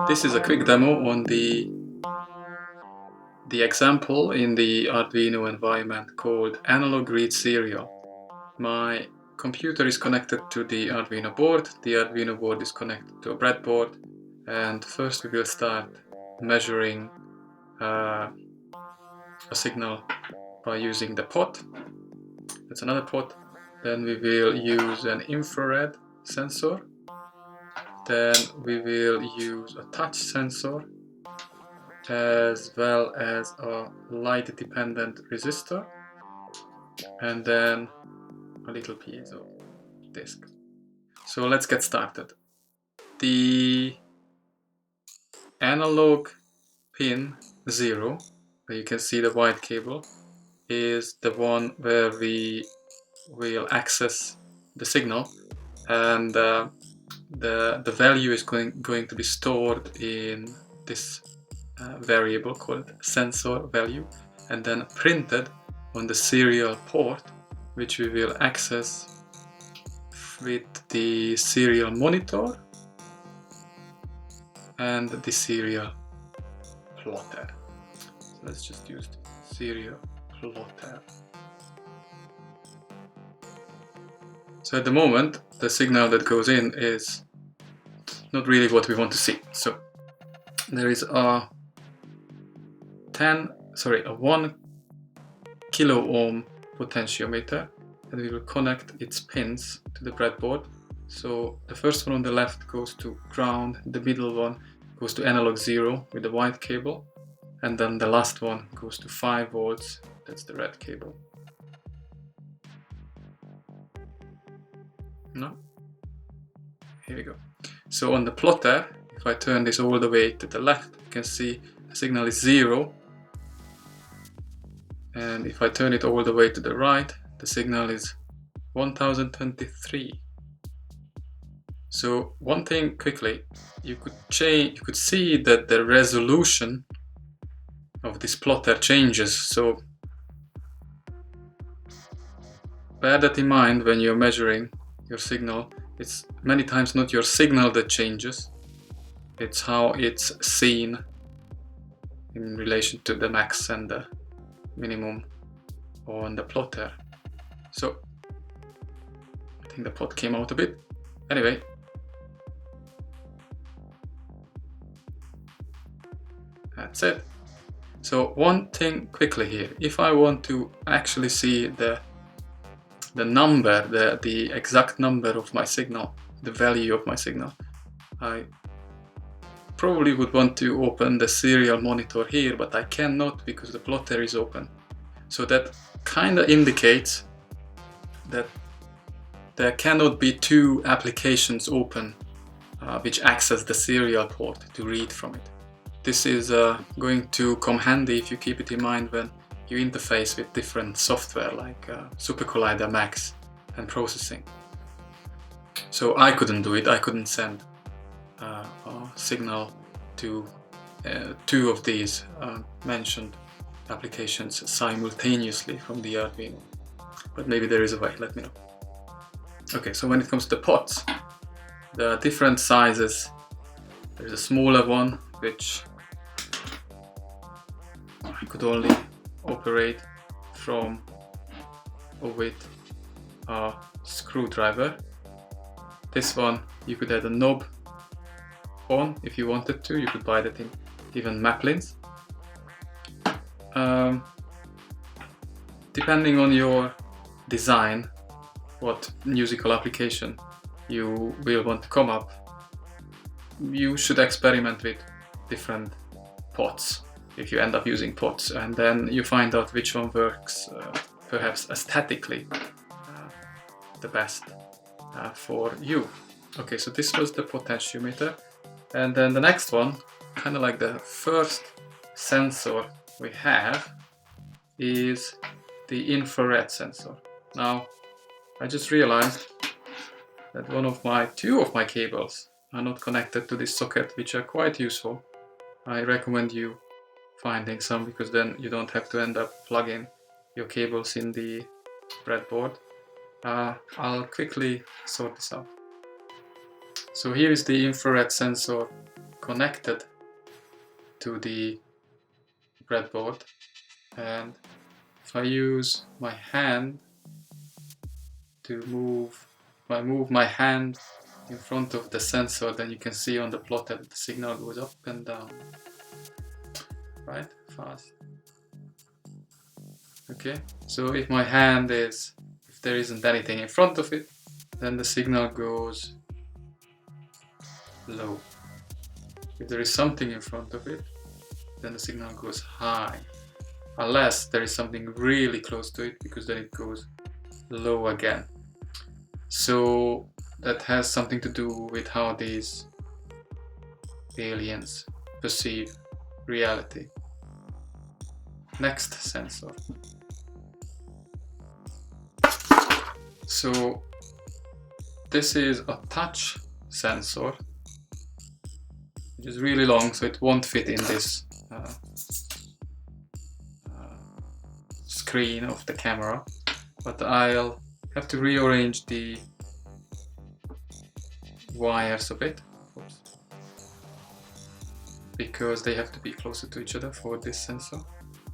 This is a quick demo on the example in the Arduino environment called AnalogReadSerial. My computer is connected to the Arduino board. The Arduino board is connected to a breadboard, and first we will start measuring a signal by using the pot. That's another pot. Then we will use an infrared sensor. Then we will use a touch sensor, as well as a light dependent resistor, and then a little piezo disc. So let's get started. The analog pin 0, where you can see the white cable, is the one where we will access the signal, and the value is going to be stored in this variable called sensor value, and then printed on the serial port, which we will access with the serial monitor and the serial plotter. So let's just use the serial plotter. So at the moment, the signal that goes in is not really what we want to see. So there is a 1 kilo ohm potentiometer, and we will connect its pins to the breadboard. So the first one on the left goes to ground, the middle one goes to analog 0 with the white cable, and then the last one goes to 5 volts, that's the red cable. No? Here we go. So on the plotter, if I turn this all the way to the left, you can see the signal is 0. And if I turn it all the way to the right, the signal is 1023. So one thing quickly, you could see that the resolution of this plotter changes. So bear that in mind when you're measuring your signal. It's many times not your signal that changes, it's how it's seen in relation to the max and the minimum on the plotter. So I think the pot came out a bit. Anyway, that's it. So one thing quickly here, if I want to actually see the number, the exact number of my signal, the value of my signal, I probably would want to open the serial monitor here, but I cannot because the plotter is open. So that kind of indicates that there cannot be two applications open which access the serial port to read from it. This is going to come handy if you keep it in mind when you interface with different software like SuperCollider Max and processing. So I couldn't do it, I couldn't send a signal to two of these mentioned applications simultaneously from the Arduino. But maybe there is a way, let me know. Okay, so when it comes to pots, there are different sizes. There's a smaller one which I could only operate from or with a screwdriver. This one you could add a knob on if you wanted to. You could buy that in even Maplins. Depending on your design, what musical application you will want to come up, you should experiment with different pots if you end up using pots, and then you find out which one works perhaps aesthetically the best for you. Okay, so this was the potentiometer, and then the next one, kind of like the first sensor we have, is the infrared sensor. Now I just realized that two of my cables are not connected to this socket, which are quite useful. I recommend you finding some, because then you don't have to end up plugging your cables in the breadboard. I'll quickly sort this out. So here is the infrared sensor connected to the breadboard, and if I use my hand to move, if I move my hand in front of the sensor, then you can see on the plot that the signal goes up and down, right? Fast. Okay, so if my hand is, if there isn't anything in front of it, then the signal goes low. If there is something in front of it, then the signal goes high. Unless there is something really close to it, because then it goes low again. So that has something to do with how these aliens perceive reality. Next sensor. So this is a touch sensor, which is really long, so it won't fit in this screen of the camera, but I'll have to rearrange the wires a bit. Oops. Because they have to be closer to each other for this sensor.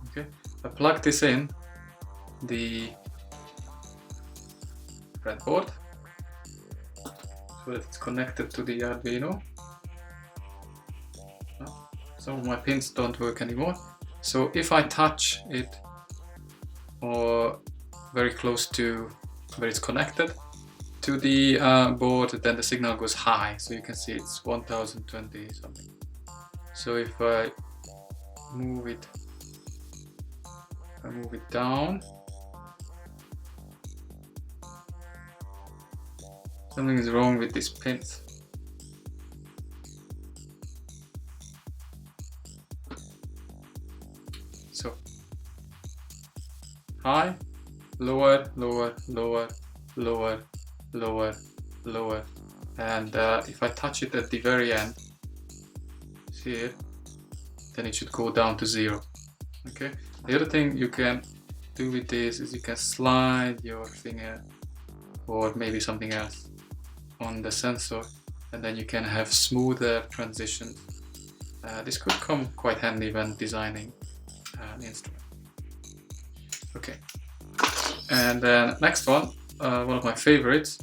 Okay, I plug this in the breadboard so that it's connected to the Arduino. Some of my pins don't work anymore. So if I touch it or very close to where it's connected to the board, then the signal goes high. So you can see it's 1020 something. So if I move it, down, something is wrong with these pins. So high, lower, lower, lower, lower, lower, lower, and if I touch it at the very end, see it, then it should go down to 0. Okay. The other thing you can do with this is you can slide your finger or maybe something else on the sensor, and then you can have smoother transitions. This could come quite handy when designing an instrument. Okay, and then next one of my favorites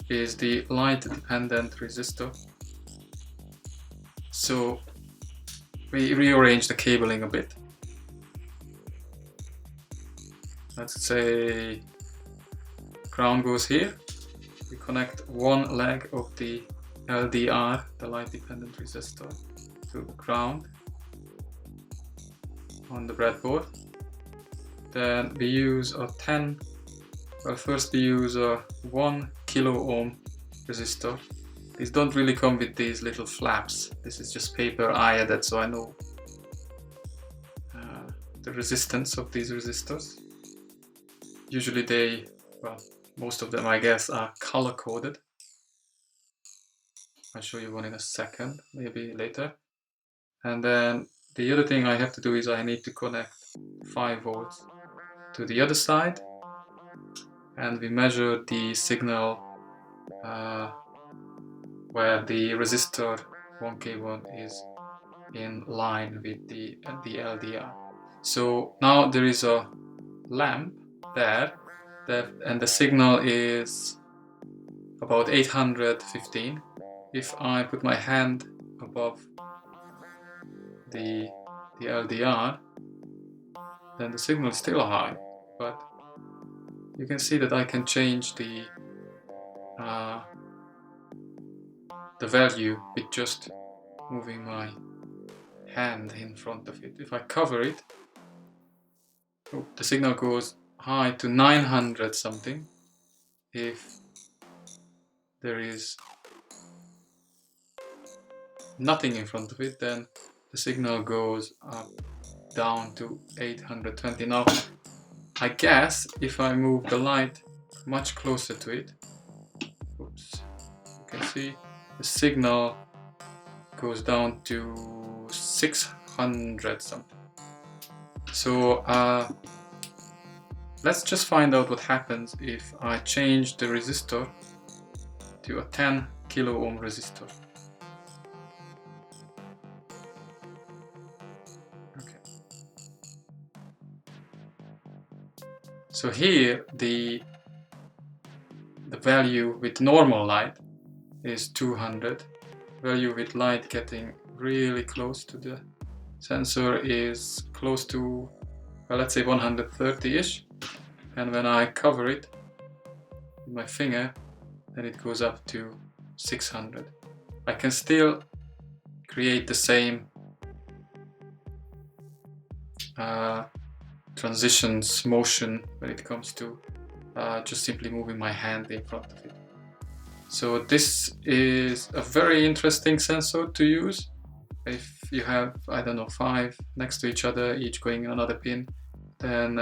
is the light dependent resistor. So we rearrange the cabling a bit. Let's say ground goes here. We connect one leg of the LDR, the light dependent resistor, to ground on the breadboard. Then we use a first we use a 1 kilo ohm resistor. These don't really come with these little flaps. This is just paper I added, so I know the resistance of these resistors. Usually they, well, most of them I guess are color coded. I'll show you one in a second, maybe later. And then the other thing I have to do is I need to connect 5 volts to the other side, and we measure the signal where the resistor 1K1 is in line with the LDR. So now there is a lamp there, and the signal is about 815. If I put my hand above the LDR, then the signal is still high, but you can see that I can change the value with just moving my hand in front of it. If I cover it, the signal goes high to 900 something. If there is nothing in front of it, then the signal goes up down to 820. Now I guess if I move the light much closer to it, oops, you can see the signal goes down to 600 something. So let's just find out what happens if I change the resistor to a 10 kilo ohm resistor. Okay. So here the value with normal light is 200. Value with light getting really close to the sensor is close to, well, let's say 130-ish. And when I cover it with my finger, then it goes up to 600. I can still create the same transitions motion when it comes to just simply moving my hand in front of it. So this is a very interesting sensor to use. If you have, I don't know, 5 next to each other, each going in another pin, then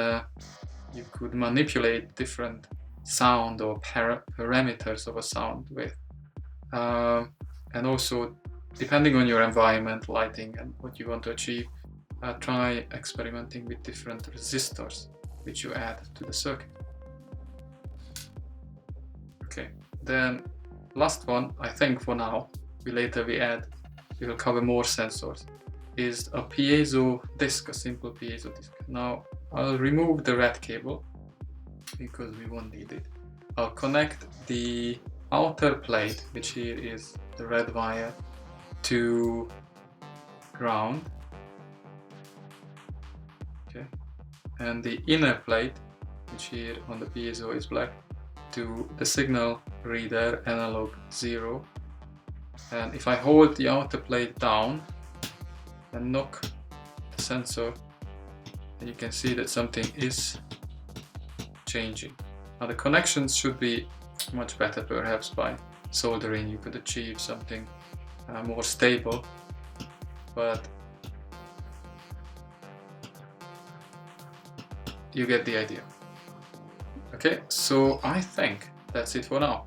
you could manipulate different sound or parameters of a sound with. And also, depending on your environment, lighting, and what you want to achieve, try experimenting with different resistors which you add to the circuit. Okay, then last one, I think for now, we will cover more sensors, is a piezo disc, a simple piezo disc. Now I'll remove the red cable because we won't need it. I'll connect the outer plate, which here is the red wire, to ground. Okay, and the inner plate, which here on the piezo is black, to the signal reader analog 0. And if I hold the outer plate down and knock the sensor, then you can see that something is changing. Now the connections should be much better, perhaps by soldering you could achieve something more stable, but you get the idea. Okay, so I think that's it for now.